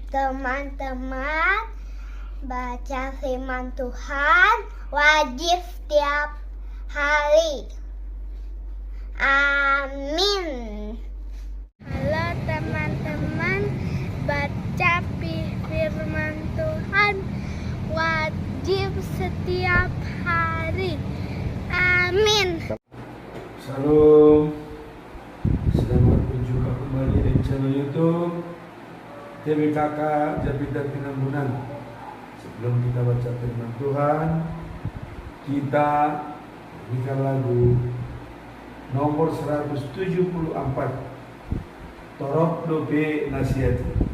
Teman-teman, baca firman Tuhan wajib setiap hari. Amin. Halo teman-teman, baca firman Tuhan wajib setiap hari. Amin. Salam, selamat berjumpa kembali di channel YouTube TWKK Japitan Pengampunan. Sebelum kita baca firman Tuhan, kita nyanyikan lagu nomor 174, Torok Dope Nasihati.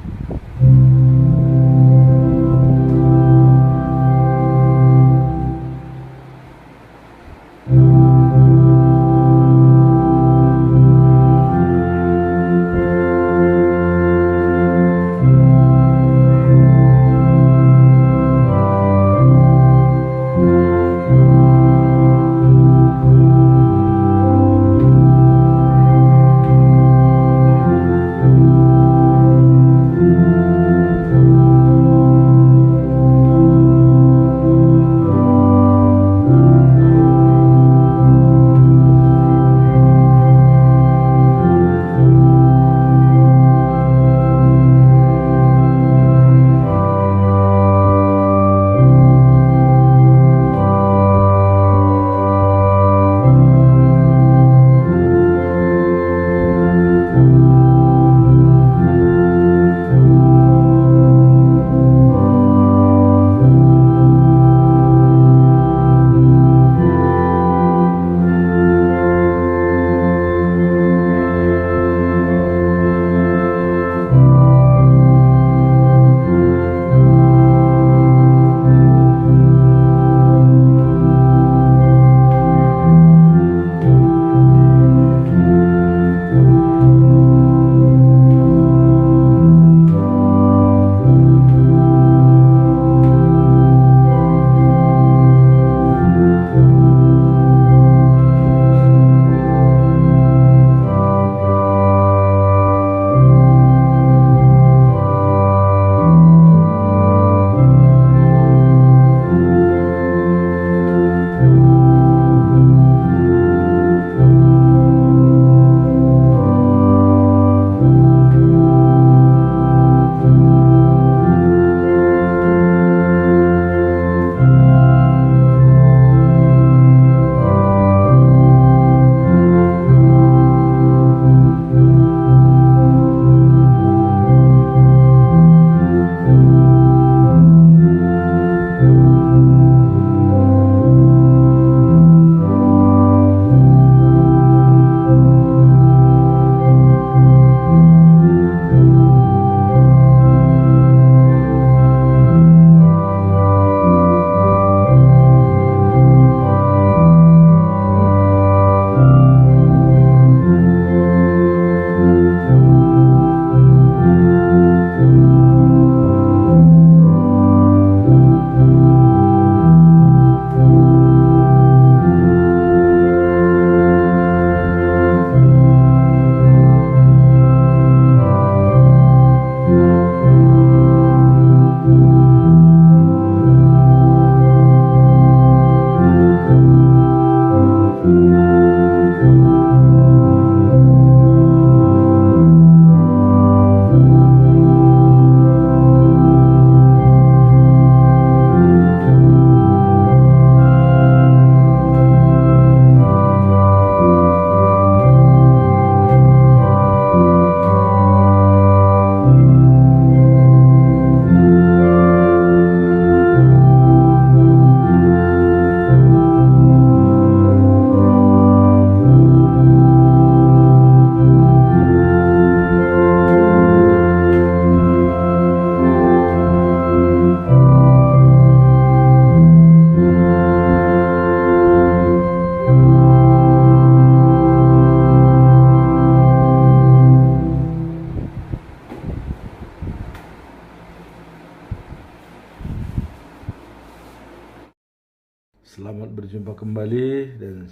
Selamat berjumpa kembali dan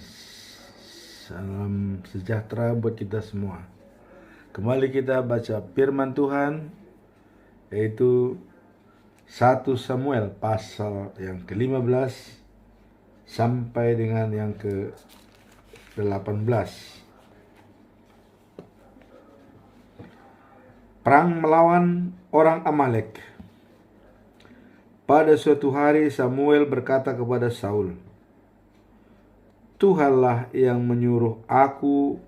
salam sejahtera buat kita semua. Kembali kita baca firman Tuhan yaitu 1 Samuel pasal yang ke-15 sampai dengan yang ke-18. Perang melawan orang Amalek. Pada suatu hari Samuel berkata kepada Saul, "Tuhanlah yang menyuruh aku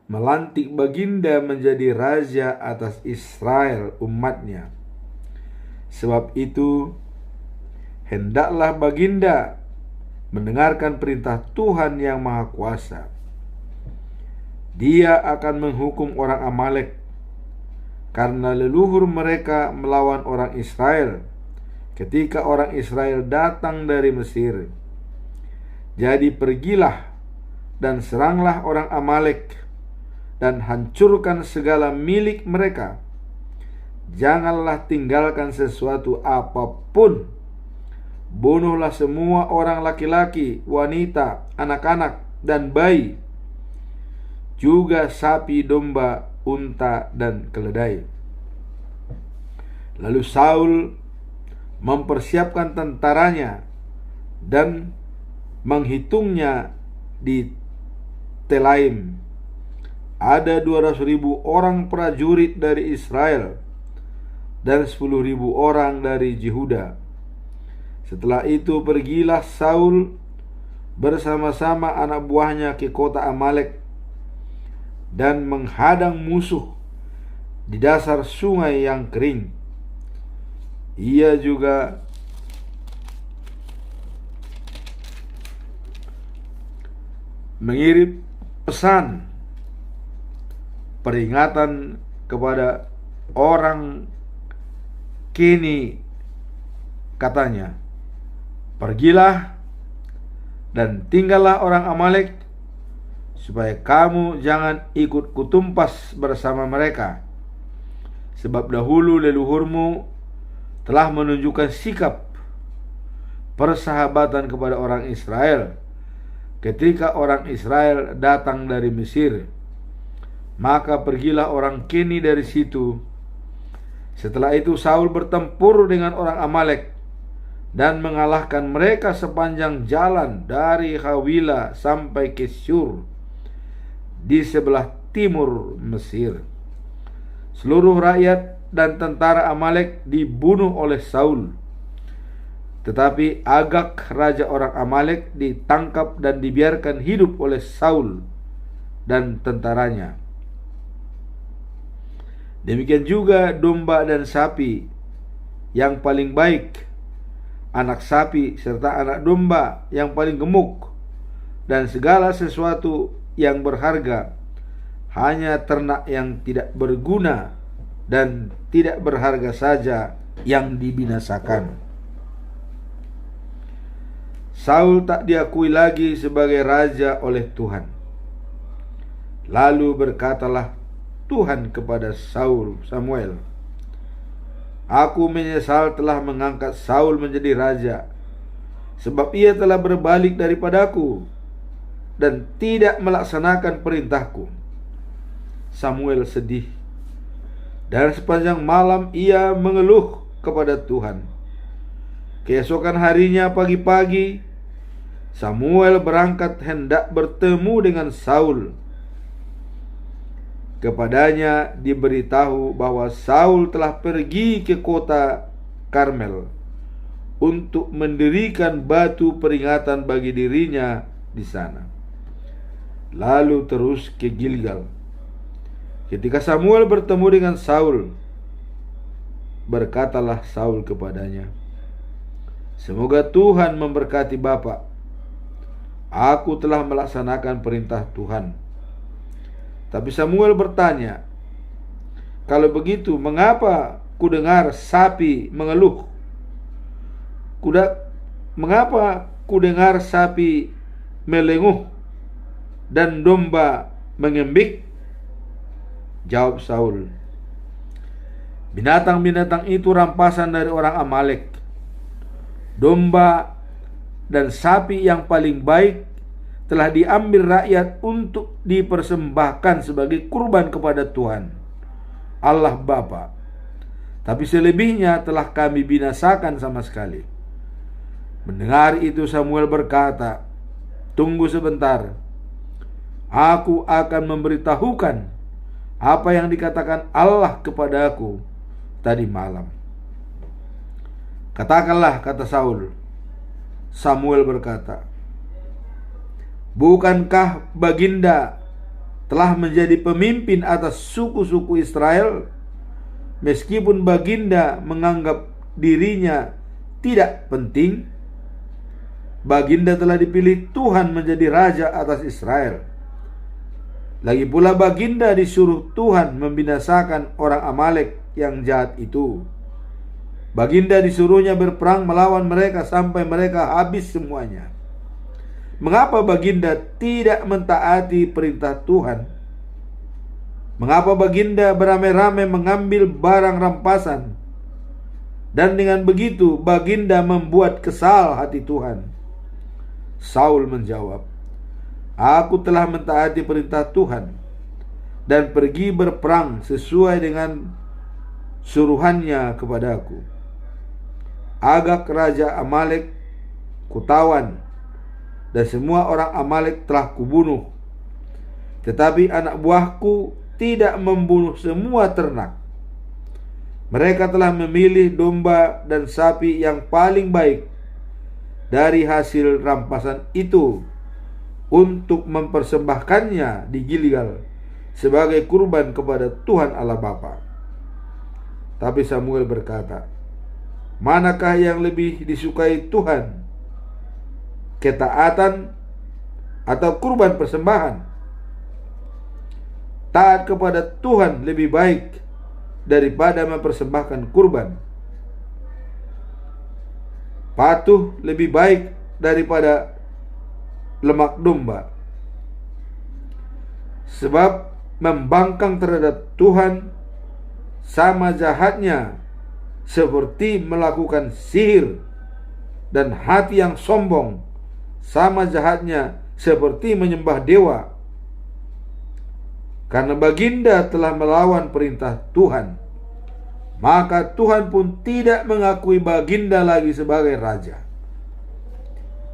melantik baginda menjadi raja atas Israel umatnya. Sebab itu, hendaklah baginda mendengarkan perintah Tuhan yang Maha Kuasa. Dia akan menghukum orang Amalek, karena leluhur mereka melawan orang Israel ketika orang Israel datang dari Mesir. Jadi pergilah dan seranglah orang Amalek dan hancurkan segala milik mereka. Janganlah tinggalkan sesuatu apapun. Bunuhlah semua orang laki-laki, wanita, anak-anak, dan bayi, juga sapi, domba, unta, dan keledai." Lalu Saul mempersiapkan tentaranya dan menghitungnya di Telaim. Ada 200.000 orang prajurit dari Israel dan 10.000 orang dari Yehuda. Setelah itu pergilah Saul bersama-sama anak buahnya ke kota Amalek dan menghadang musuh di dasar sungai yang kering. Ia juga mengirim pesan peringatan kepada orang Keni, katanya, "Pergilah dan tinggallah orang Amalek, supaya kamu jangan ikut kutumpas bersama mereka. Sebab dahulu leluhurmu telah menunjukkan sikap persahabatan kepada orang Israel ketika orang Israel datang dari Mesir. Maka pergilah orang Keni dari situ." Setelah itu Saul bertempur dengan orang Amalek dan mengalahkan mereka sepanjang jalan dari Hawila sampai ke Syur di sebelah timur Mesir. Seluruh rakyat dan tentara Amalek dibunuh oleh Saul. Tetapi Agag, raja orang Amalek, ditangkap dan dibiarkan hidup oleh Saul dan tentaranya. Demikian juga domba dan sapi yang paling baik, anak sapi serta anak domba yang paling gemuk, dan segala sesuatu yang berharga, hanya ternak yang tidak berguna dan tidak berharga saja yang dibinasakan. Saul tak diakui lagi sebagai raja oleh Tuhan. Lalu berkatalah Tuhan kepada Samuel, "Aku menyesal telah mengangkat Saul menjadi raja, sebab ia telah berbalik daripadaku dan tidak melaksanakan perintahku." Samuel sedih, dan sepanjang malam ia mengeluh kepada Tuhan. Keesokan harinya pagi-pagi, Samuel berangkat hendak bertemu dengan Saul. Kepadanya diberitahu bahwa Saul telah pergi ke kota Karmel untuk mendirikan batu peringatan bagi dirinya di sana, lalu terus ke Gilgal. Ketika Samuel bertemu dengan Saul, berkatalah Saul kepadanya, "Semoga Tuhan memberkati Bapak. Aku telah melaksanakan perintah Tuhan." Tapi Samuel bertanya, "Kalau begitu, mengapa kudengar sapi mengeluh? Mengapa kudengar sapi melenguh dan domba mengembik?" Jawab Saul, "Binatang-binatang itu rampasan dari orang Amalek. Domba dan sapi yang paling baik telah diambil rakyat untuk dipersembahkan sebagai kurban kepada Tuhan, Allah Bapa. tapi selebihnya telah kami binasakan sama sekali. Mendengar itu Samuel berkata, "Tunggu sebentar, aku akan memberitahukan apa yang dikatakan Allah kepadaku tadi malam." "Katakanlah," kata Saul. Samuel berkata, "Bukankah baginda telah menjadi pemimpin atas suku-suku Israel? Meskipun baginda menganggap dirinya tidak penting, baginda telah dipilih Tuhan menjadi raja atas Israel. Lagi pula baginda disuruh Tuhan membinasakan orang Amalek yang jahat itu. Baginda disuruhnya berperang melawan mereka sampai mereka habis semuanya. Mengapa baginda tidak mentaati perintah Tuhan? Mengapa baginda beramai-ramai mengambil barang rampasan? Dan dengan begitu baginda membuat kesal hati Tuhan." Saul menjawab, "Aku telah mentaati perintah Tuhan dan pergi berperang sesuai dengan suruhannya kepadaku. Agag raja Amalek kutawan, dan semua orang Amalek telah kubunuh. Tetapi anak buahku tidak membunuh semua ternak. Mereka telah memilih domba dan sapi yang paling baik dari hasil rampasan itu untuk mempersembahkannya di Gilgal sebagai kurban kepada Tuhan Allah Bapa." Tapi Samuel berkata, "Manakah yang lebih disukai Tuhan? Ketaatan atau kurban persembahan? Taat kepada Tuhan lebih baik daripada mempersembahkan kurban. Patuh lebih baik daripada lemak domba. Sebab membangkang terhadap Tuhan sama jahatnya seperti melakukan sihir, dan hati yang sombong sama jahatnya seperti menyembah dewa. Karena baginda telah melawan perintah Tuhan, maka Tuhan pun tidak mengakui baginda lagi sebagai raja."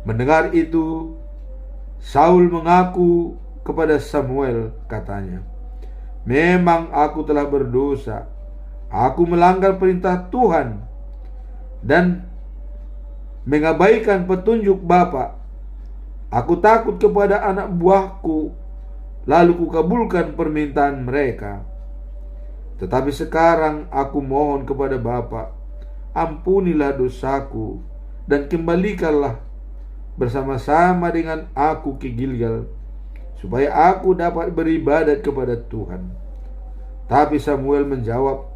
Mendengar itu, Saul mengaku kepada Samuel, katanya, "Memang aku telah berdosa. Aku melanggar perintah Tuhan dan mengabaikan petunjuk Bapa. Aku takut kepada anak buahku, lalu kukabulkan permintaan mereka. Tetapi sekarang aku mohon kepada Bapa, ampunilah dosaku dan kembalikanlah bersama-sama dengan aku ke Gilgal, supaya aku dapat beribadat kepada Tuhan." Tapi Samuel menjawab,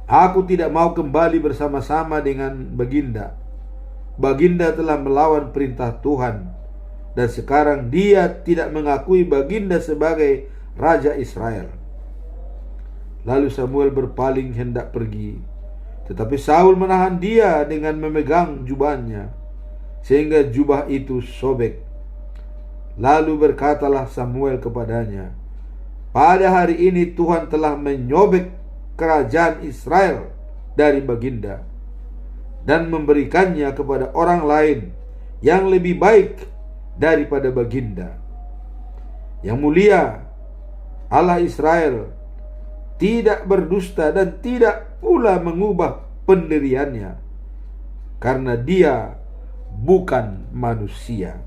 "Aku tidak mau kembali bersama-sama dengan baginda. Baginda telah melawan perintah Tuhan, dan sekarang dia tidak mengakui baginda sebagai raja Israel." Lalu Samuel berpaling hendak pergi, tetapi Saul menahan dia dengan memegang jubahnya, sehingga jubah itu sobek. Lalu berkatalah Samuel kepadanya, "Pada hari ini Tuhan telah menyobek kerajaan Israel dari baginda dan memberikannya kepada orang lain yang lebih baik daripada baginda. Yang mulia Allah Israel tidak berdusta dan tidak pula mengubah pendiriannya, karena dia bukan manusia."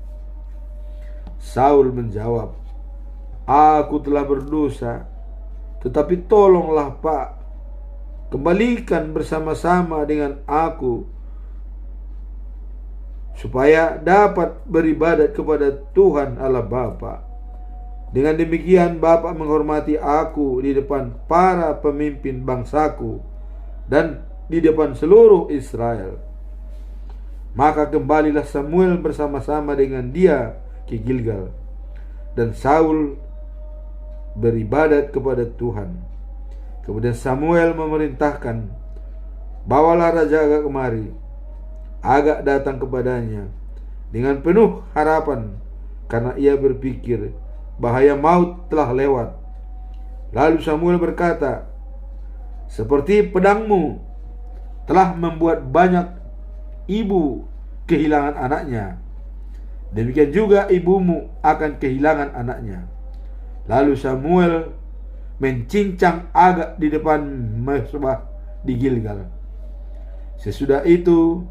Saul menjawab, "Aku telah berdosa, tetapi tolonglah Pak, kembalikan bersama-sama dengan aku, supaya dapat beribadat kepada Tuhan Allah Bapa. Dengan demikian Bapa menghormati aku di depan para pemimpin bangsaku dan di depan seluruh Israel." Maka kembalilah Samuel bersama-sama dengan dia ke Gilgal, dan Saul beribadat kepada Tuhan. Kemudian Samuel memerintahkan, "Bawalah Raja Agag kemari." Agag datang kepadanya dengan penuh harapan, karena ia berpikir bahaya maut telah lewat. Lalu Samuel berkata, seperti pedangmu telah membuat banyak ibu kehilangan anaknya, demikian juga ibumu akan kehilangan anaknya. Lalu Samuel mencincang Agag di depan mezbah di Gilgal. Sesudah itu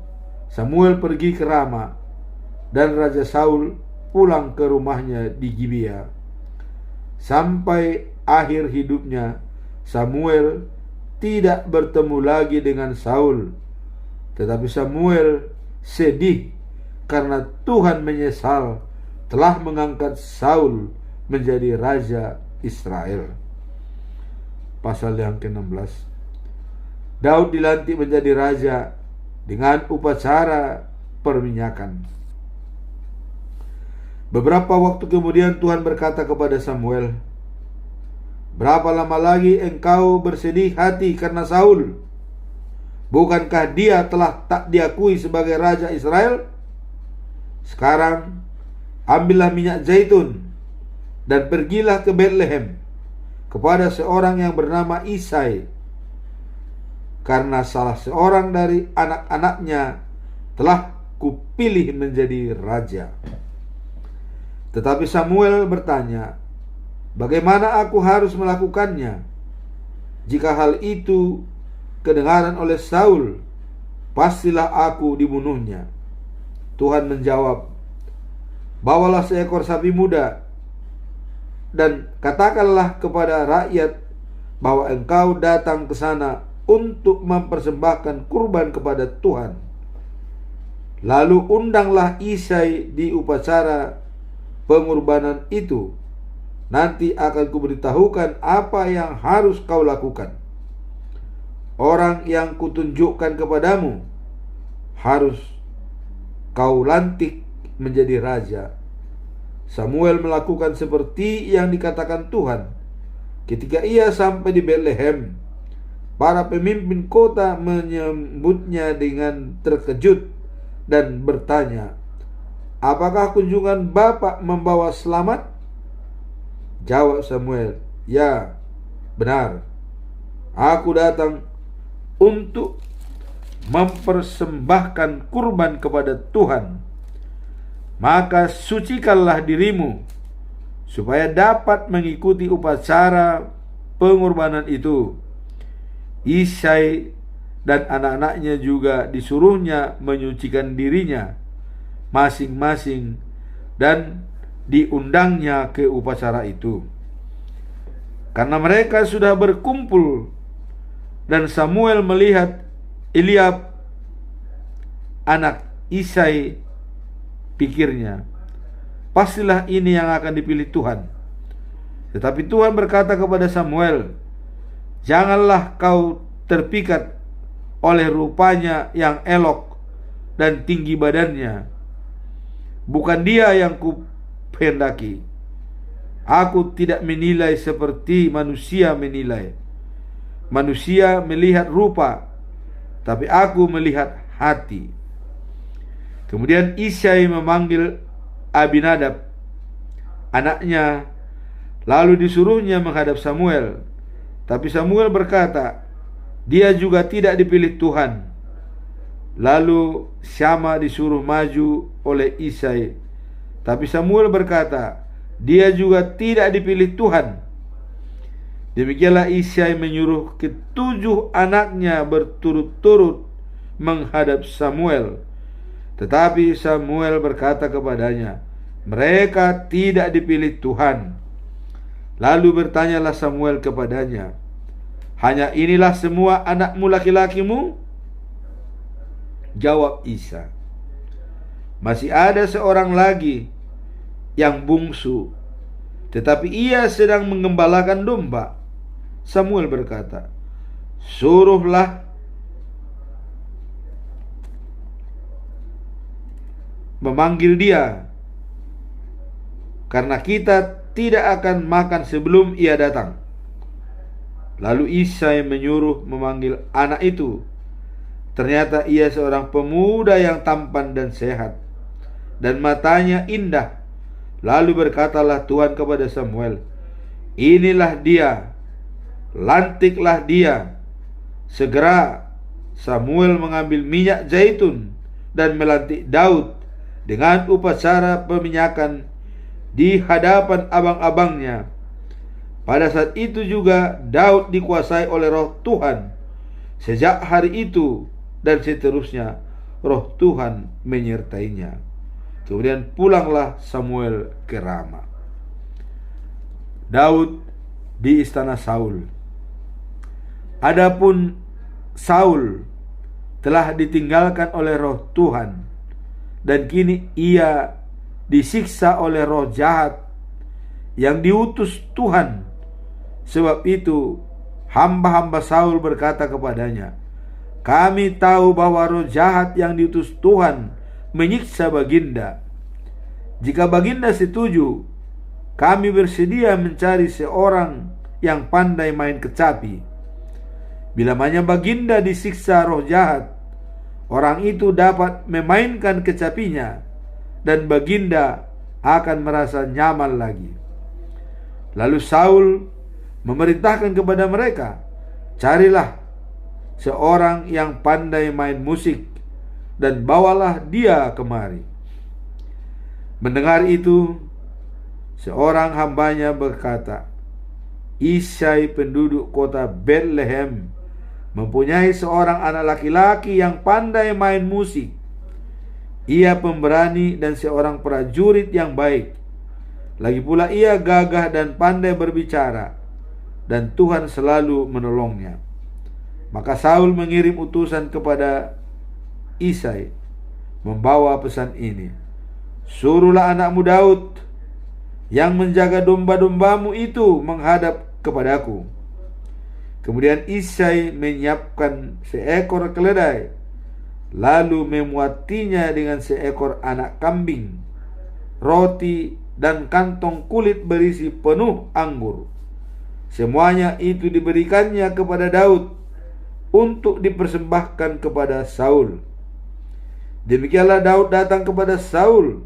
Samuel pergi ke Rama, dan Raja Saul pulang ke rumahnya di Gibea. Sampai akhir hidupnya Samuel tidak bertemu lagi dengan Saul. Tetapi Samuel sedih karena Tuhan menyesal telah mengangkat Saul menjadi raja Israel. Pasal yang ke-16. Daud dilantik menjadi raja dengan upacara perminyakan. Beberapa waktu kemudian Tuhan berkata kepada Samuel, "Berapa lama lagi engkau bersedih hati karena Saul? Bukankah dia telah tak diakui sebagai raja Israel? Sekarang ambillah minyak zaitun dan pergilah ke Betlehem kepada seorang yang bernama Isai, karena salah seorang dari anak-anaknya telah kupilih menjadi raja." Tetapi Samuel bertanya, "Bagaimana aku harus melakukannya? Jika hal itu kedengaran oleh Saul, pastilah aku dibunuhnya." Tuhan menjawab, "Bawalah seekor sapi muda dan katakanlah kepada rakyat bahwa engkau datang ke sana untuk mempersembahkan kurban kepada Tuhan. Lalu undanglah Isai di upacara pengorbanan itu. Nanti akan kuberitahukan apa yang harus kau lakukan. Orang yang kutunjukkan kepadamu harus kau lantik menjadi raja." Samuel melakukan seperti yang dikatakan Tuhan. Ketika ia sampai di Betlehem, para pemimpin kota menyambutnya dengan terkejut dan bertanya, "Apakah kunjungan Bapak membawa selamat?" Jawab Samuel, "Ya, benar. Aku datang untuk mempersembahkan kurban kepada Tuhan. Maka sucikanlah dirimu supaya dapat mengikuti upacara pengorbanan itu." Isai dan anak-anaknya juga disuruhnya menyucikan dirinya masing-masing dan diundangnya ke upacara itu. Karena mereka sudah berkumpul dan Samuel melihat Eliab anak Isai, pikirnya, pastilah ini yang akan dipilih Tuhan. Tetapi Tuhan berkata kepada Samuel, "Janganlah kau terpikat oleh rupanya yang elok dan tinggi badannya. Bukan dia yang kuhendaki. Aku tidak menilai seperti manusia menilai. Manusia melihat rupa, tapi aku melihat hati." Kemudian Isai memanggil Abinadab, anaknya, lalu disuruhnya menghadap Samuel. Tapi Samuel berkata, "Dia juga tidak dipilih Tuhan." Lalu Syama disuruh maju oleh Isai. Tapi Samuel berkata, "Dia juga tidak dipilih Tuhan." Demikianlah Isai menyuruh ketujuh anaknya berturut-turut menghadap Samuel. Tetapi Samuel berkata kepadanya, "Mereka tidak dipilih Tuhan." Lalu bertanyalah Samuel kepadanya, "Hanya inilah semua anakmu laki-lakimu?" Jawab Isai, "Masih ada seorang lagi yang bungsu, tetapi ia sedang menggembalakan domba." Samuel berkata, "Suruhlah memanggil dia, karena kita tidak akan makan sebelum ia datang." Lalu Isai menyuruh memanggil anak itu. Ternyata ia seorang pemuda yang tampan dan sehat, dan matanya indah. Lalu berkatalah Tuhan kepada Samuel, "Inilah dia, lantiklah dia, Segera Samuel mengambil minyak zaitun dan melantik Daud dengan upacara peminyakan di hadapan abang-abangnya. Pada saat itu juga Daud dikuasai oleh roh Tuhan. Sejak hari itu dan seterusnya roh Tuhan menyertainya. Kemudian pulanglah Samuel ke Rama. Daud di istana Saul. Adapun Saul telah ditinggalkan oleh roh Tuhan, dan kini ia disiksa oleh roh jahat yang diutus Tuhan. Sebab itu hamba-hamba Saul berkata kepadanya, "Kami tahu bahwa roh jahat yang diutus Tuhan menyiksa Baginda. Jika Baginda setuju, kami bersedia mencari seorang yang pandai main kecapi. Bila mana Baginda disiksa roh jahat, orang itu dapat memainkan kecapinya, dan Baginda akan merasa nyaman lagi." Lalu Saul memerintahkan kepada mereka, "Carilah seorang yang pandai main musik, dan bawalah dia kemari." Mendengar itu, seorang hambanya berkata, "Isai penduduk kota Bethlehem mempunyai seorang anak laki-laki yang pandai main musik. Ia pemberani dan seorang prajurit yang baik. Lagi pula ia gagah dan pandai berbicara, dan Tuhan selalu menolongnya." Maka Saul mengirim utusan kepada Isai membawa pesan ini, "Suruhlah anakmu Daud yang menjaga domba-dombamu itu menghadap kepadaku." Kemudian Isai menyiapkan seekor keledai, lalu memuatinya dengan seekor anak kambing, roti, dan kantong kulit berisi penuh anggur. Semuanya itu diberikannya kepada Daud untuk dipersembahkan kepada Saul. Demikianlah Daud datang kepada Saul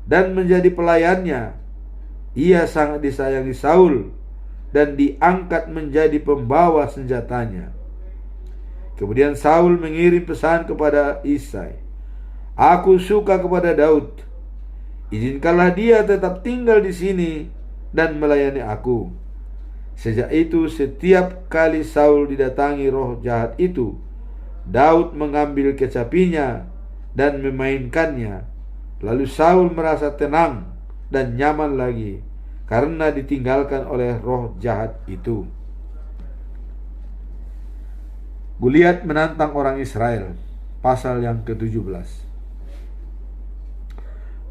dan menjadi pelayannya. Ia sangat disayangi Saul dan diangkat menjadi pembawa senjatanya. Kemudian Saul mengirim pesan kepada Isai, "Aku suka kepada Daud. Izinkanlah dia tetap tinggal di sini dan melayani aku." Sejak itu setiap kali Saul didatangi roh jahat itu, Daud mengambil kecapinya dan memainkannya. Lalu Saul merasa tenang dan nyaman lagi karena ditinggalkan oleh roh jahat itu. Goliat menantang orang Israel, pasal yang ke-17.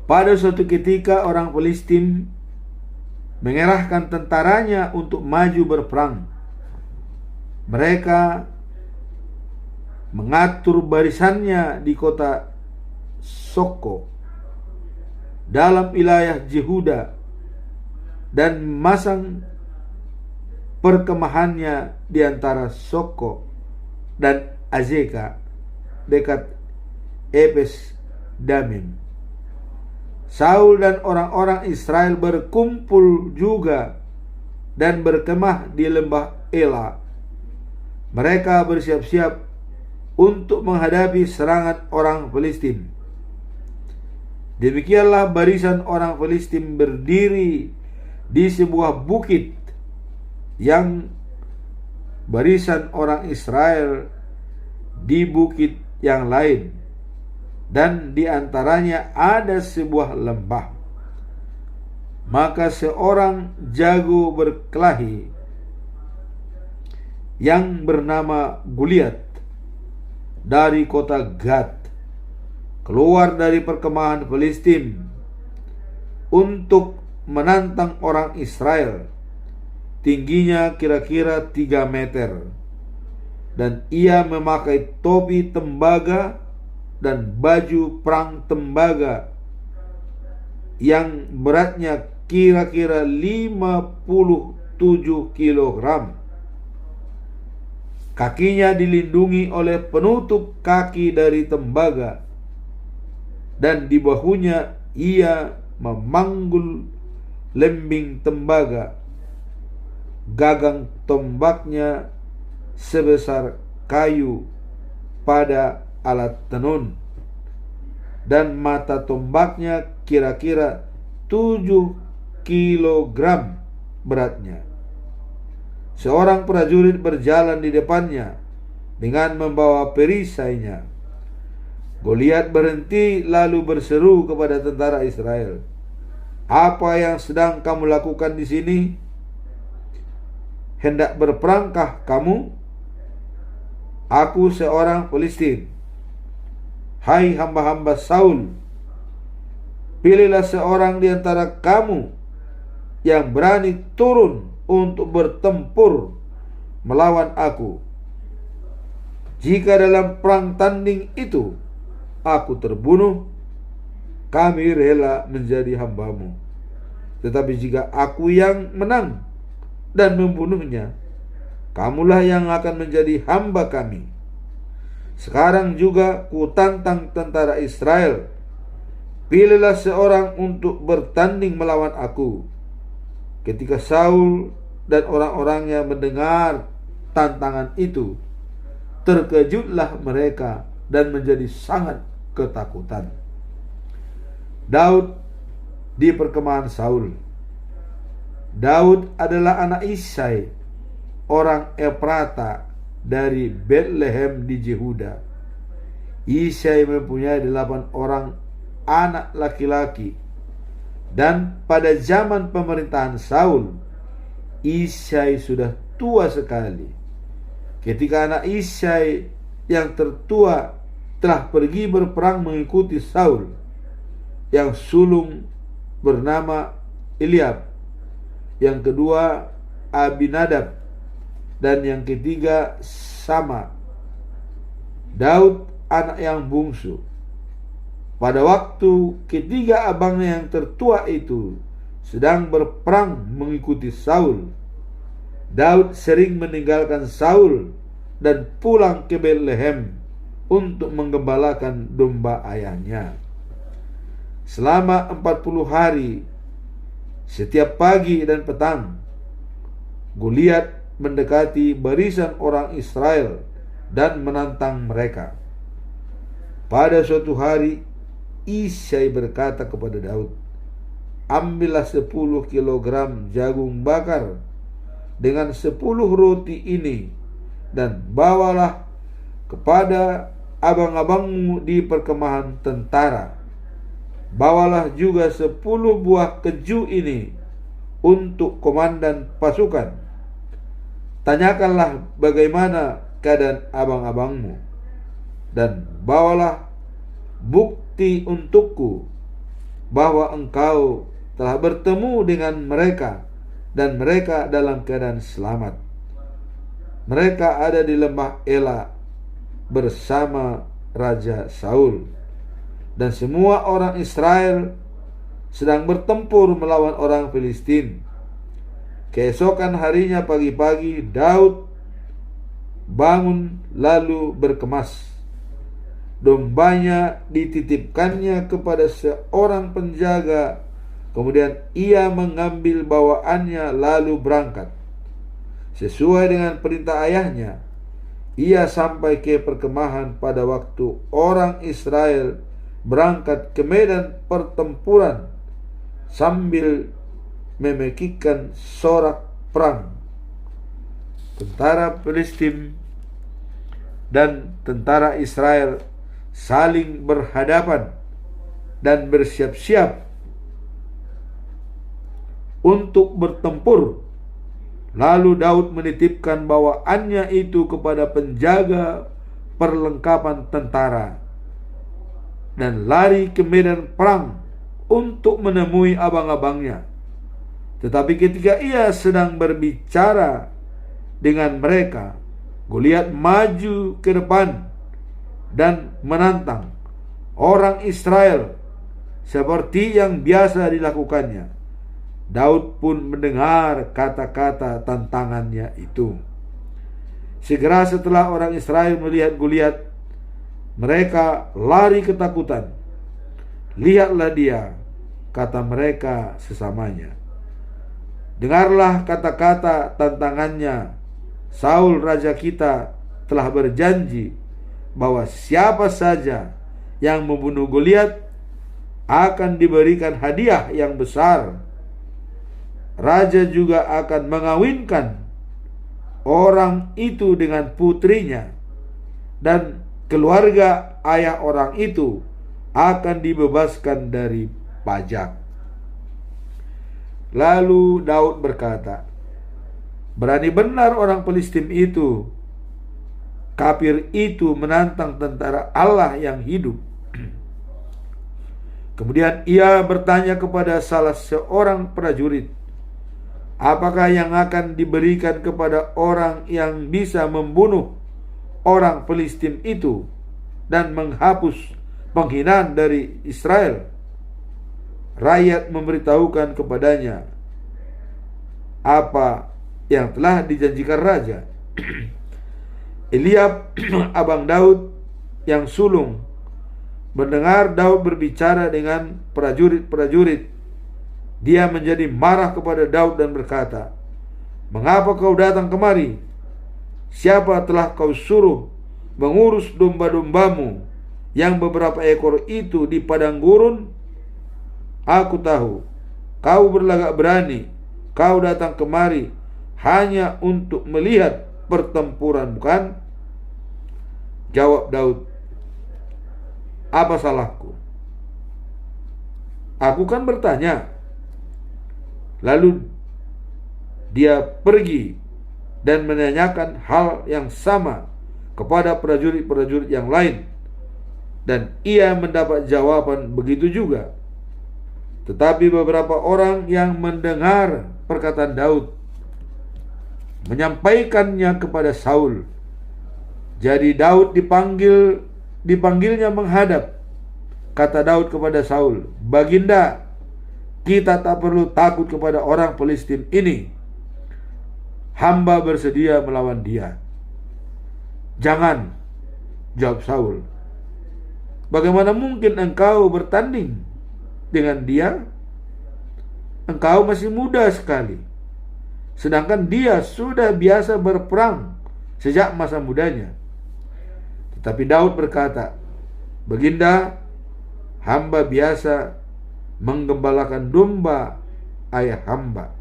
Pada suatu ketika orang Filistin mengerahkan tentaranya untuk maju berperang. Mereka mengatur barisannya di kota Soko dalam wilayah Yehuda dan memasang perkemahannya di antara Soko dan Azeka dekat Epes Damim. Saul dan orang-orang Israel berkumpul juga dan berkemah di lembah Ela. Mereka bersiap-siap untuk menghadapi serangan orang Filistin. Demikianlah barisan orang Filistin berdiri di sebuah bukit, yang barisan orang Israel di bukit yang lain, dan di antaranya ada sebuah lembah. Maka seorang jago berkelahi yang bernama Goliat dari kota Gad keluar dari perkemahan Filistin untuk menantang orang Israel. Tingginya kira-kira 3 meter, dan ia memakai topi tembaga dan baju perang tembaga yang beratnya kira-kira 57 kilogram. Kakinya dilindungi oleh penutup kaki dari tembaga, dan di bahunya ia memanggul lembing tembaga. Gagang tombaknya sebesar kayu pada alat tenun, dan mata tombaknya kira-kira 7 kilogram beratnya. Seorang prajurit berjalan di depannya dengan membawa perisainya. Goliat berhenti lalu berseru kepada tentara Israel, "Apa yang sedang kamu lakukan di sini? Hendak berperangkah kamu? Aku seorang Filistin. Hai hamba-hamba Saul, pilihlah seorang di antara kamu yang berani turun untuk bertempur melawan aku. Jika dalam perang tanding itu aku terbunuh, kami rela menjadi hambamu. Tetapi jika aku yang menang dan membunuhnya, kamulah yang akan menjadi hamba kami. Sekarang juga kutantang tentara Israel, pilihlah seorang untuk bertanding melawan aku." Ketika Saul dan orang-orangnya mendengar tantangan itu, terkejutlah mereka dan menjadi sangat ketakutan. Daud di perkemahan Saul. Daud adalah anak Isai, orang Efrata dari Bethlehem di Yehuda. Isai mempunyai 8 orang anak laki-laki, dan pada zaman pemerintahan Saul, Isai sudah tua sekali. Ketika anak Isai yang tertua telah pergi berperang mengikuti Saul, yang sulung bernama Eliab, yang kedua Abinadab, dan yang ketiga Sama. Daud anak yang bungsu. Pada waktu ketiga abangnya yang tertua itu sedang berperang mengikuti Saul, Daud sering meninggalkan Saul dan pulang ke Bethlehem untuk menggembalakan domba ayahnya. Selama 40 hari, setiap pagi dan petang, Goliat mendekati barisan orang Israel dan menantang mereka. Pada suatu hari, Isai berkata kepada Daud, "Ambillah 10 kilogram jagung bakar dengan 10 roti ini dan bawalah kepada abang-abangmu di perkemahan tentara. Bawalah juga 10 buah keju ini untuk komandan pasukan. Tanyakanlah bagaimana keadaan abang-abangmu, dan bawalah bukti untukku bahwa engkau telah bertemu dengan mereka dan mereka dalam keadaan selamat. Mereka ada di lembah Ela bersama Raja Saul, dan semua orang Israel sedang bertempur melawan orang Filistin." Keesokan harinya pagi-pagi, Daud bangun lalu berkemas. Dombanya dititipkannya kepada seorang penjaga. Kemudian ia mengambil bawaannya lalu berangkat. Sesuai dengan perintah ayahnya, ia sampai ke perkemahan pada waktu orang Israel berangkat ke medan pertempuran sambil memekikkan sorak perang. Tentara Filistin dan tentara Israel saling berhadapan dan bersiap-siap untuk bertempur. Lalu Daud menitipkan bawaannya itu kepada penjaga perlengkapan tentara dan lari ke medan perang untuk menemui abang-abangnya. Tetapi ketika ia sedang berbicara dengan mereka, Goliat maju ke depan dan menantang orang Israel seperti yang biasa dilakukannya. Daud pun mendengar kata-kata tantangannya itu. Segera setelah orang Israel melihat Goliat, mereka lari ketakutan. "Lihatlah dia," kata mereka sesamanya. "Dengarlah kata-kata tantangannya. Saul raja kita telah berjanji bahwa siapa saja yang membunuh Goliat akan diberikan hadiah yang besar. Raja juga akan mengawinkan orang itu dengan putrinya, dan keluarga ayah orang itu akan dibebaskan dari pajak. Lalu Daud berkata, berani benar orang Filistin itu, kafir itu menantang tentara Allah yang hidup. Kemudian ia bertanya kepada salah seorang prajurit, apakah yang akan diberikan kepada orang yang bisa membunuh orang Filistin itu dan menghapus penghinaan dari Israel? Rakyat memberitahukan kepadanya apa yang telah dijanjikan raja. Eliab, abang Daud yang sulung, mendengar Daud berbicara dengan prajurit-prajurit. Dia menjadi marah kepada Daud dan berkata, mengapa kau datang kemari? Siapa telah kau suruh mengurus domba-dombamu yang beberapa ekor itu di padang gurun? Aku tahu kau berlagak berani. Kau datang kemari hanya untuk melihat pertempuran, bukan? Jawab Daud, apa salahku? Aku kan bertanya. Lalu dia pergi dan menanyakan hal yang sama kepada prajurit-prajurit yang lain, dan ia mendapat jawaban begitu juga. Tetapi beberapa orang yang mendengar perkataan Daud menyampaikannya kepada Saul. Jadi Daud dipanggilnya menghadap. Kata Daud kepada Saul, Baginda, kita tak perlu takut kepada orang Filistin ini. Hamba bersedia melawan dia. Jangan, jawab Saul. Bagaimana mungkin engkau bertanding dengan dia? Engkau masih muda sekali, sedangkan dia sudah biasa berperang sejak masa mudanya. Tetapi Daud berkata, Baginda, hamba biasa menggembalakan domba ayah hamba.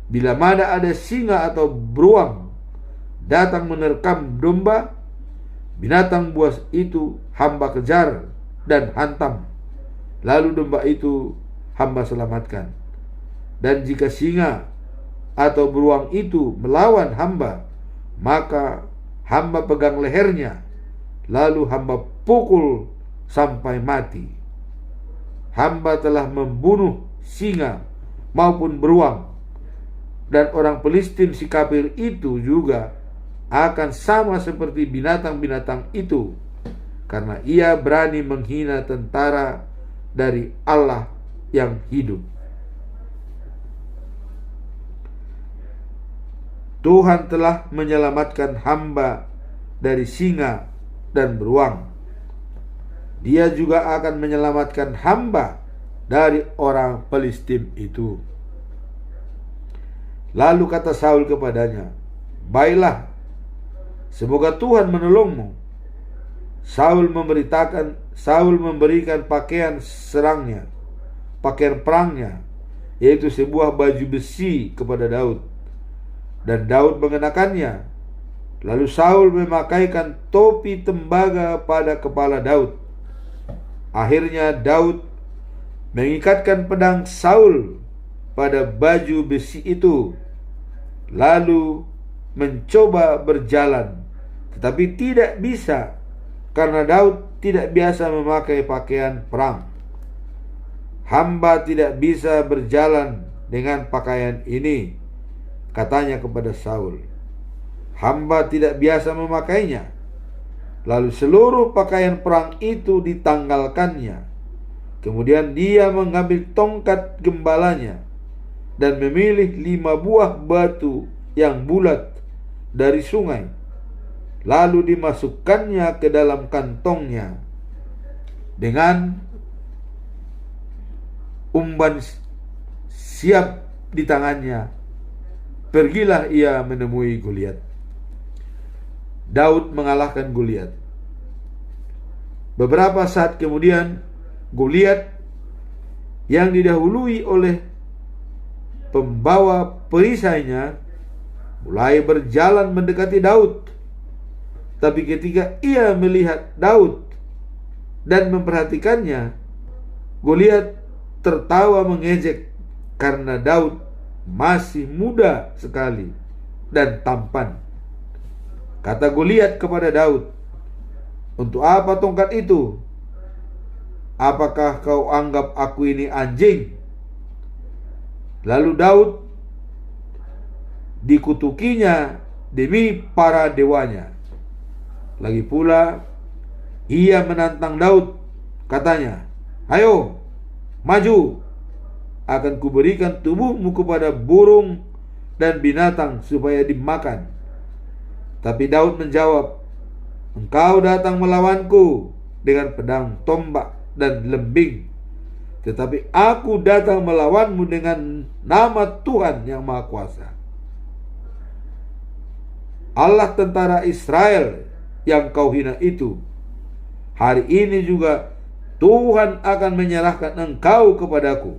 Bila mana ada singa atau beruang datang menerkam domba, binatang buas itu hamba kejar dan hantam. Lalu domba itu hamba selamatkan. Dan jika singa atau beruang itu melawan hamba, maka hamba pegang lehernya, lalu hamba pukul sampai mati. Hamba telah membunuh singa maupun beruang, dan orang Filistin si kafir itu juga akan sama seperti binatang-binatang itu, karena ia berani menghina tentara dari Allah yang hidup. Tuhan telah menyelamatkan hamba dari singa dan beruang. Dia juga akan menyelamatkan hamba dari orang Filistin itu. Lalu kata Saul kepadanya, baiklah, semoga Tuhan menolongmu. Saul memberikan pakaian serangnya, pakaian perangnya, yaitu sebuah baju besi kepada Daud, dan Daud mengenakannya. Lalu Saul memakaikan topi tembaga pada kepala Daud. Akhirnya Daud mengikatkan pedang Saul pada baju besi itu, lalu mencoba berjalan, tetapi tidak bisa, karena Daud tidak biasa memakai pakaian perang. Hamba tidak bisa berjalan dengan pakaian ini, katanya kepada Saul. Hamba tidak biasa memakainya. Lalu seluruh pakaian perang itu ditanggalkannya. Kemudian dia mengambil tongkat gembalanya dan memilih 5 buah batu yang bulat dari sungai, lalu dimasukkannya ke dalam kantongnya dengan umban siap di tangannya. Pergilah ia menemui Goliat. Daud mengalahkan Goliat. Beberapa saat kemudian, Goliat yang didahului oleh pembawa perisainya mulai berjalan mendekati Daud. Tapi ketika ia melihat Daud dan memperhatikannya, Goliat tertawa mengejek karena Daud masih muda sekali dan tampan. Kata Goliat kepada Daud, "Untuk apa tongkat itu? Apakah kau anggap aku ini anjing?" Lalu Daud dikutukinya demi para dewanya. Lagi pula ia menantang Daud, katanya, "Ayo, maju, akan kuberikan tubuhmu kepada burung dan binatang supaya dimakan." Tapi Daud menjawab, "Engkau datang melawanku dengan pedang, tombak, dan lembing. Tetapi aku datang melawanmu dengan nama Tuhan yang Maha Kuasa, Allah tentara Israel yang kau hina itu. Hari ini juga Tuhan akan menyerahkan engkau kepadaku.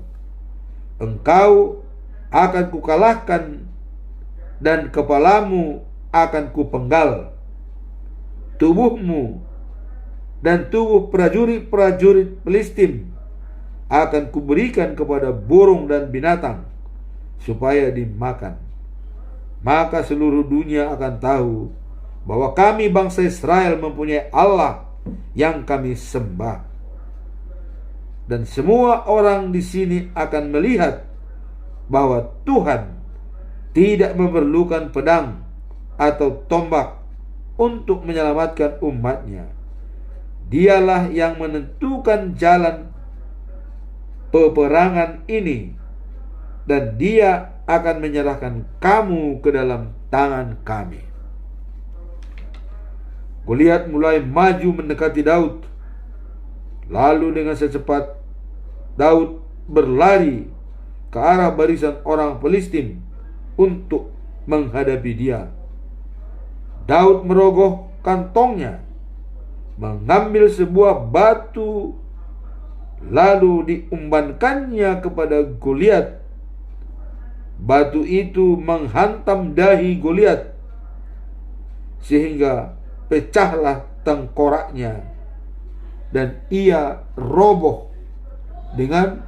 Engkau akan kukalahkan dan kepalamu akan kupenggal. Tubuhmu dan tubuh prajurit-prajurit Filistim akan kuberikan kepada burung dan binatang supaya dimakan. Maka seluruh dunia akan tahu bahwa kami bangsa Israel mempunyai Allah yang kami sembah. Dan semua orang di sini akan melihat bahwa Tuhan tidak memerlukan pedang atau tombak untuk menyelamatkan umatnya. Dialah yang menentukan jalan peperangan ini, dan Dia akan menyerahkan kamu ke dalam tangan kami." Goliat mulai maju mendekati Daud. Lalu dengan secepat Daud berlari ke arah barisan orang Filistim untuk menghadapi dia. Daud merogoh kantongnya, mengambil sebuah batu, lalu diumbankannya kepada Goliat. Batu itu menghantam dahi Goliat sehingga pecahlah tengkoraknya dan ia roboh dengan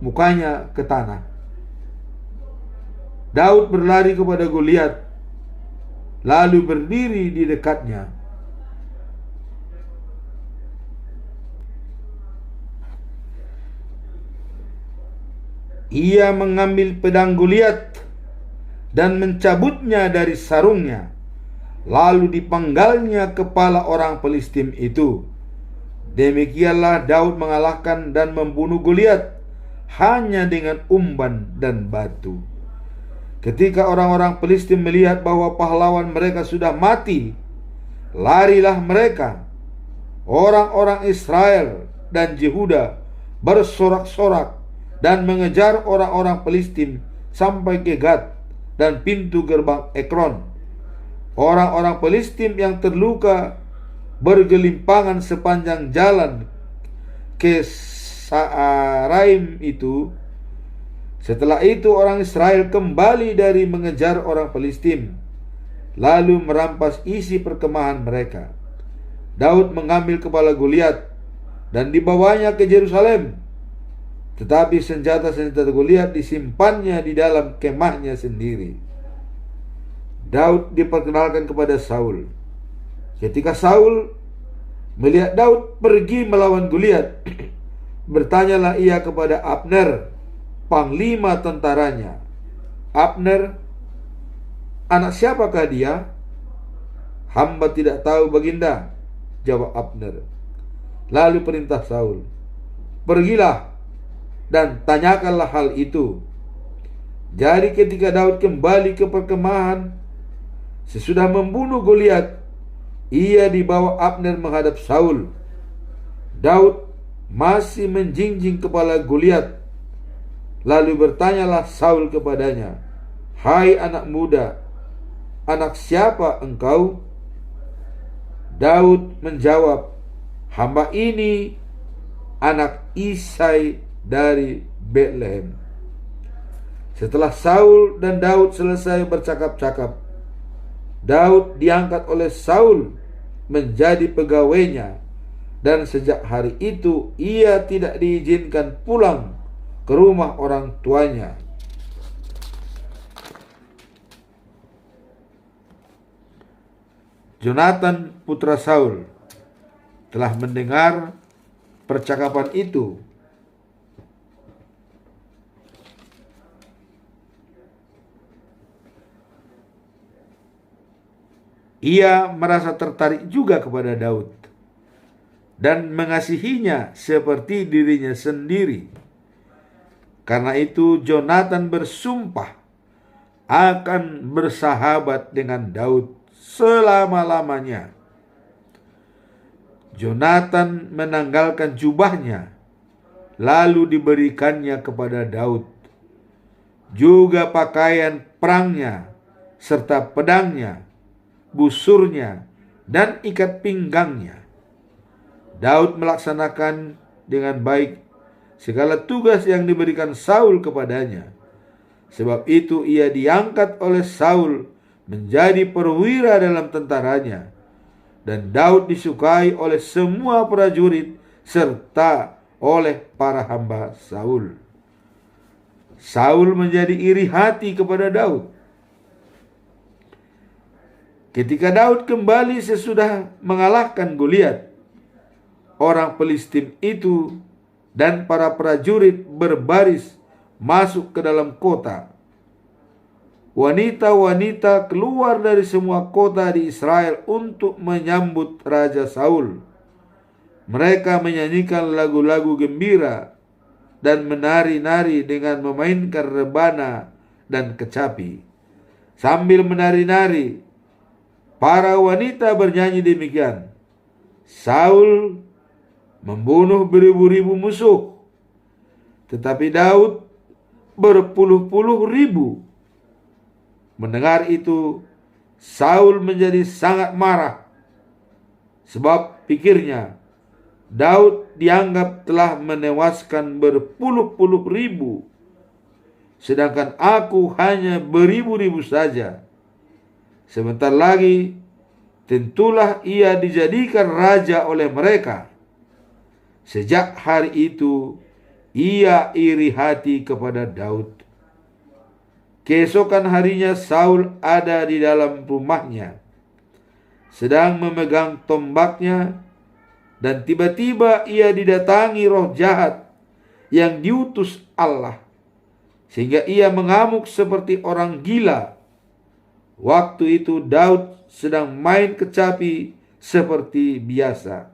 mukanya ke tanah. Daud berlari kepada Goliat, lalu berdiri di dekatnya. Ia mengambil pedang Goliat dan mencabutnya dari sarungnya, lalu dipenggalnya kepala orang Filistim itu. Demikianlah Daud mengalahkan dan membunuh Goliat hanya dengan umban dan batu. Ketika orang-orang Filistim melihat bahwa pahlawan mereka sudah mati, larilah mereka. Orang-orang Israel dan Yehuda bersorak-sorak dan mengejar orang-orang Filistim sampai ke Gat dan pintu gerbang Ekron. Orang-orang Filistim yang terluka bergelimpangan sepanjang jalan ke Saaraim itu. Setelah itu orang Israel kembali dari mengejar orang Filistim, lalu merampas isi perkemahan mereka. Daud mengambil kepala Goliat dan dibawanya ke Yerusalem. Tetapi senjata-senjata Goliat disimpannya di dalam kemahnya sendiri. Daud diperkenalkan kepada Saul. Ketika Saul melihat Daud pergi melawan Goliat, bertanyalah ia kepada Abner, panglima tentaranya. "Abner, anak siapakah dia?" "Hamba tidak tahu, Baginda," jawab Abner. Lalu perintah Saul, "Pergilah dan tanyakanlah hal itu." Jadi ketika Daud kembali ke perkemahan sesudah membunuh Goliat, ia dibawa Abner menghadap Saul. Daud masih menjinjing kepala Goliat. Lalu bertanyalah Saul kepadanya, "Hai anak muda, anak siapa engkau?" Daud menjawab, "Hamba ini anak Isai dari Betlehem." Setelah Saul dan Daud selesai bercakap-cakap, Daud diangkat oleh Saul menjadi pegawainya, dan sejak hari itu ia tidak diizinkan pulang ke rumah orang tuanya. Jonatan putra Saul telah mendengar percakapan itu. Ia merasa tertarik juga kepada Daud dan mengasihinya seperti dirinya sendiri. Karena itu Jonatan bersumpah akan bersahabat dengan Daud selama-lamanya. Jonatan menanggalkan jubahnya, lalu diberikannya kepada Daud, juga pakaian perangnya, serta pedangnya, busurnya, dan ikat pinggangnya. Daud melaksanakan dengan baik segala tugas yang diberikan Saul kepadanya. Sebab itu ia diangkat oleh Saul menjadi perwira dalam tentaranya, dan Daud disukai oleh semua prajurit serta oleh para hamba Saul. Saul menjadi iri hati kepada Daud. Ketika Daud kembali sesudah mengalahkan Goliat, orang Filistin itu dan para prajurit berbaris masuk ke dalam kota. Wanita-wanita keluar dari semua kota di Israel untuk menyambut Raja Saul. Mereka menyanyikan lagu-lagu gembira dan menari-nari dengan memainkan rebana dan kecapi. Sambil menari-nari, para wanita bernyanyi demikian, "Saul membunuh beribu-ribu musuh, tetapi Daud berpuluh-puluh ribu." Mendengar itu, Saul menjadi sangat marah, sebab pikirnya, Daud dianggap telah menewaskan berpuluh-puluh ribu, sedangkan aku hanya beribu-ribu saja. Sebentar lagi, tentulah ia dijadikan raja oleh mereka. Sejak hari itu, ia iri hati kepada Daud. Keesokan harinya Saul ada di dalam rumahnya, sedang memegang tombaknya, dan tiba-tiba ia didatangi roh jahat yang diutus Allah, sehingga ia mengamuk seperti orang gila. Waktu itu Daud sedang main kecapi seperti biasa.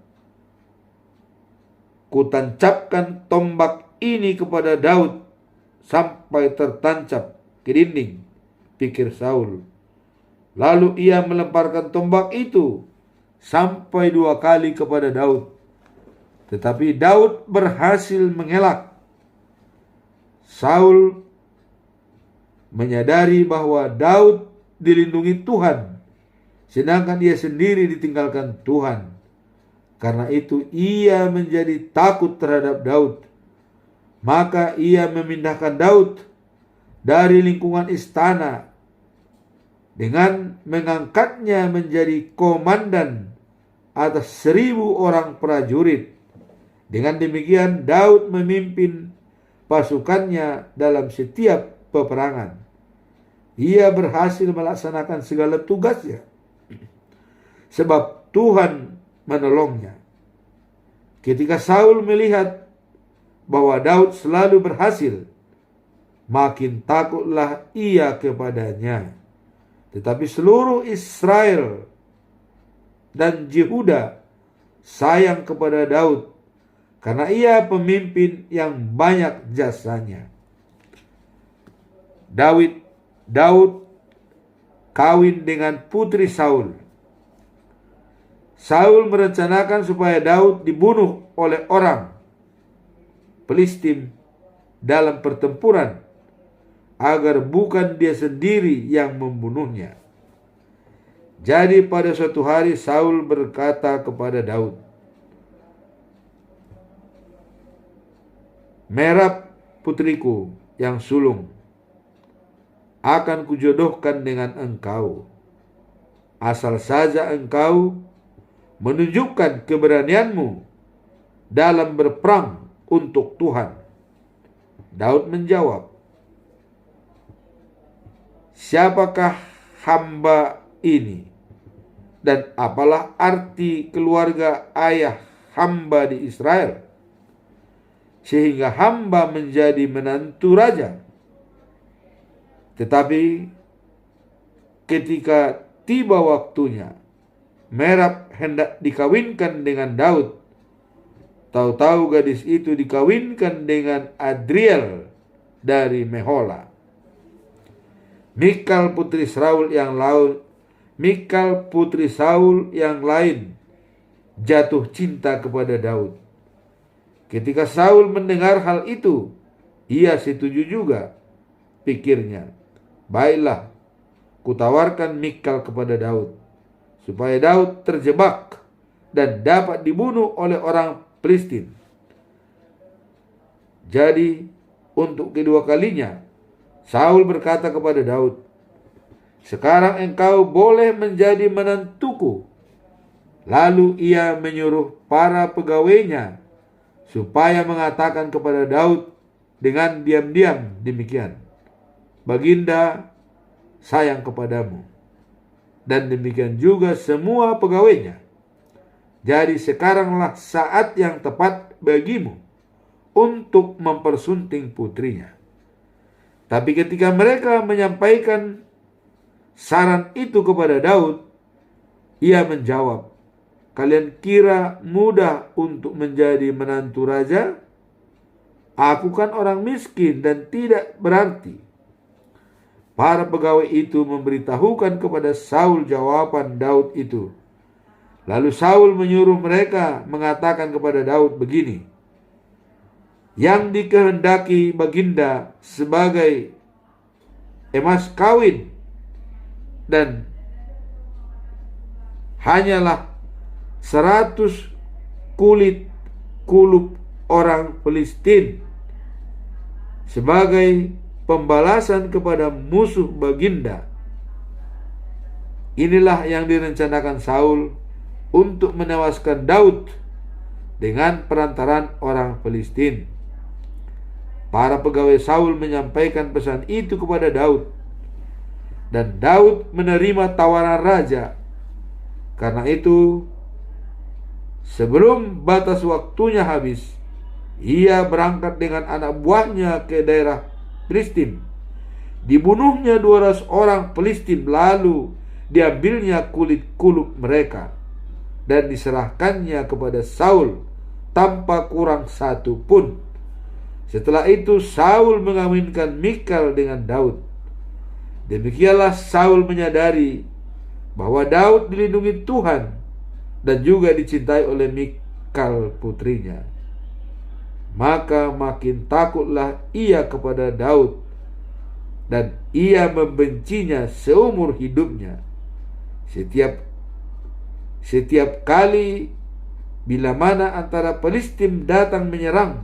Kutancapkan tombak ini kepada Daud sampai tertancap ke dinding, pikir Saul. Lalu ia melemparkan tombak itu sampai 2 kali kepada Daud. Tetapi Daud berhasil mengelak. Saul menyadari bahwa Daud dilindungi Tuhan, sedangkan ia sendiri ditinggalkan Tuhan. Karena itu ia menjadi takut terhadap Daud. Maka ia memindahkan Daud dari lingkungan istana dengan mengangkatnya menjadi komandan atas 1.000 orang prajurit. Dengan demikian Daud memimpin pasukannya dalam setiap peperangan. Ia berhasil melaksanakan segala tugasnya sebab Tuhan menolongnya. Ketika Saul melihat bahwa Daud selalu berhasil, makin takutlah ia kepadanya. Tetapi seluruh Israel dan Yehuda sayang kepada Daud karena ia pemimpin yang banyak jasanya. Daud kawin dengan putri Saul. Saul merencanakan supaya Daud dibunuh oleh orang Filistin dalam pertempuran, agar bukan dia sendiri yang membunuhnya. Jadi pada suatu hari Saul berkata kepada Daud, "Merab putriku yang sulung akan kujodohkan dengan engkau, asal saja engkau menunjukkan keberanianmu dalam berperang untuk Tuhan." Daud menjawab, "Siapakah hamba ini? Dan apalah arti keluarga ayah hamba di Israel, sehingga hamba menjadi menantu raja?" Tetapi ketika tiba waktunya, Merab hendak dikawinkan dengan Daud. Tahu-tahu gadis itu dikawinkan dengan Adriel dari Mehola. Mikal putri Saul yang lain jatuh cinta kepada Daud. Ketika Saul mendengar hal itu, ia setuju juga. Pikirnya, "Baiklah, kutawarkan Mikal kepada Daud, supaya Daud terjebak dan dapat dibunuh oleh orang Filistin." Jadi, untuk kedua kalinya, Saul berkata kepada Daud, "Sekarang engkau boleh menjadi menantuku." Lalu ia menyuruh para pegawainya supaya mengatakan kepada Daud dengan diam-diam demikian, "Baginda sayang kepadamu." Dan demikian juga semua pegawainya. Jadi sekaranglah saat yang tepat bagimu untuk mempersunting putrinya. Tapi ketika mereka menyampaikan saran itu kepada Daud, ia menjawab, "Kalian kira mudah untuk menjadi menantu raja? Aku kan orang miskin dan tidak berarti." Para pegawai itu memberitahukan kepada Saul jawaban Daud itu. Lalu Saul menyuruh mereka mengatakan kepada Daud begini, "Yang dikehendaki baginda sebagai emas kawin dan hanyalah 100 kulit kulup orang Filistin sebagai pembalasan kepada musuh baginda." Inilah yang direncanakan Saul untuk menewaskan Daud dengan perantaran orang Filistin. Para pegawai Saul menyampaikan pesan itu kepada Daud, dan Daud menerima tawaran raja. Karena itu, sebelum batas waktunya habis, ia berangkat dengan anak buahnya ke daerah Filistin. Dibunuhnya 200 orang Filistin, lalu diambilnya kulit kulup mereka dan diserahkannya kepada Saul tanpa kurang satu pun. Setelah itu Saul mengawinkan Mikal dengan Daud. Demikianlah Saul menyadari bahwa Daud dilindungi Tuhan dan juga dicintai oleh Mikal putrinya. Maka makin takutlah ia kepada Daud, dan ia membencinya seumur hidupnya. Setiap kali bila mana antara Filistin datang menyerang,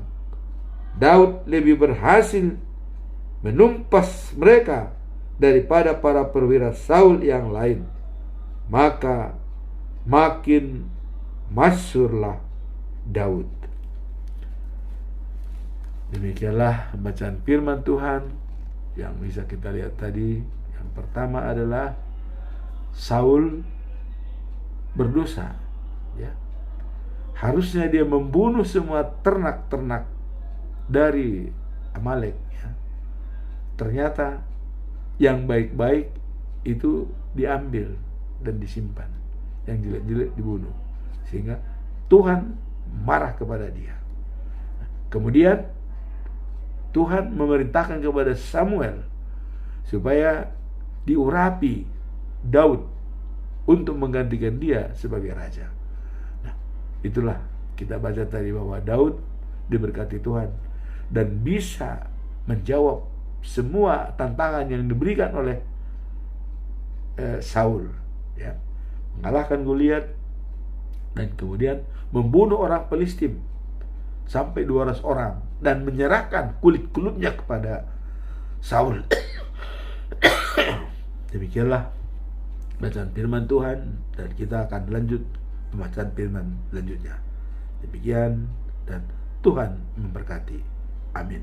Daud lebih berhasil menumpas mereka daripada para perwira Saul yang lain. Maka makin masyhurlah Daud. Demikianlah bacaan firman Tuhan yang bisa kita lihat tadi. Yang pertama adalah Saul berdosa, ya. Harusnya dia membunuh semua ternak-ternak dari Amalek, ya. Ternyata yang baik-baik itu diambil dan disimpan, yang jelek-jelek dibunuh, sehingga Tuhan marah kepada dia. Kemudian Tuhan memerintahkan kepada Samuel supaya diurapi Daud untuk menggantikan dia sebagai raja. Nah, itulah kita baca tadi bahwa Daud diberkati Tuhan dan bisa menjawab semua tantangan yang diberikan oleh Saul, ya. mengalahkan Goliat, dan kemudian membunuh orang Filistin sampai 200 orang dan menyerahkan kulit-kulitnya kepada Saul. Demikianlah bacaan firman Tuhan, dan kita akan lanjut pembacaan firman selanjutnya. Demikian, dan Tuhan memberkati. Amin.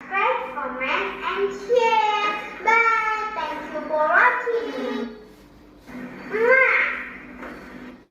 Subscribe, comment, and share.